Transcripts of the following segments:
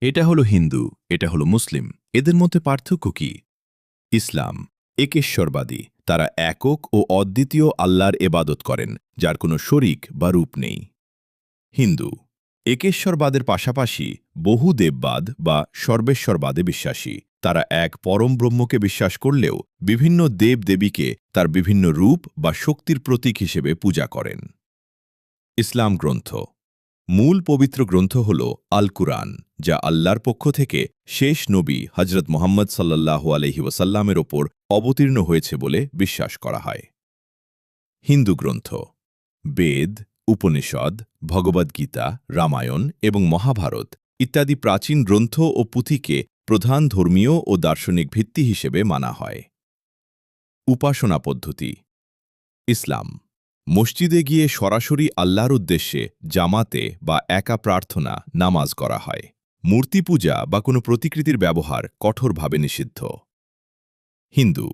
এটা হলো হিন্দু, এটা হলো মুসলিম। এদের মধ্যে পার্থক্য কি? ইসলাম একেশ্বরবাদী। তারা একক ও অদ্বিতীয় আল্লাহর এবাদত করেন, যার কোনো শরিক বা রূপ নেই। হিন্দু একেশ্বরবাদের পাশাপাশি বহু দেববাদ বা সর্বেশ্বরবাদে বিশ্বাসী। তারা এক পরম ব্রহ্মকে বিশ্বাস করলেও বিভিন্ন দেব-দেবীকে তার বিভিন্ন রূপ বা শক্তির প্রতীক হিসেবে পূজা করেন। ইসলাম গ্রন্থ মূল পবিত্র গ্রন্থ হল আল কুরআন, যা আল্লাহর পক্ষ থেকে শেষ নবী হজরত মুহাম্মদ সাল্লাল্লাহু আলাইহি ওয়াসাল্লামের ওপর অবতীর্ণ হয়েছে বলে বিশ্বাস করা হয়। হিন্দু গ্রন্থ বেদ, উপনিষদ, ভগবদ্গীতা, রামায়ণ এবং মহাভারত ইত্যাদি প্রাচীন গ্রন্থ ও পুঁথিকে প্রধান ধর্মীয় ও দার্শনিক ভিত্তি হিসেবে মানা হয়। উপাসনা পদ্ধতি ইসলাম মসজিদে গিয়ে সরাসরি আল্লাহর উদ্দেশ্যে জামাতে বা একা প্রার্থনা নামাজ করা হয়। মূর্তি পূজা বা কোনো প্রতিকৃতির ব্যবহার কঠোরভাবে নিষিদ্ধ। হিন্দু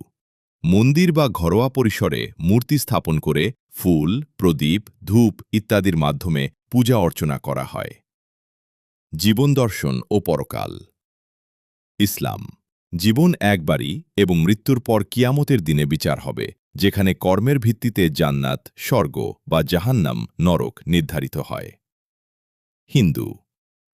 মন্দির বা ঘরোয়া পরিসরে মূর্তি স্থাপন করে ফুল, প্রদীপ, ধূপ ইত্যাদির মাধ্যমে পূজা অর্চনা করা হয়। জীবন দর্শন ও পরকাল ইসলাম জীবন একবারই এবং মৃত্যুর পর কিয়ামতের দিনে বিচার হবে, যেখানে কর্মের ভিত্তিতে জান্নাত, স্বর্গ বা জাহান্নাম, নরক নির্ধারিত হয়। হিন্দু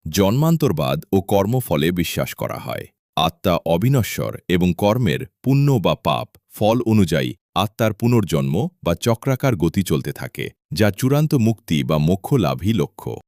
জন্মান্তরবাদ ও কর্মফলে বিশ্বাস করা হয়। আত্মা অবিনশ্বর এবং কর্মের পুণ্য বা পাপ ফল অনুযায়ী আত্মার পুনর্জন্ম বা চক্রাকার গতি চলতে থাকে, যা চূড়ান্ত মুক্তি বা মোক্ষ লাভই লক্ষ্য।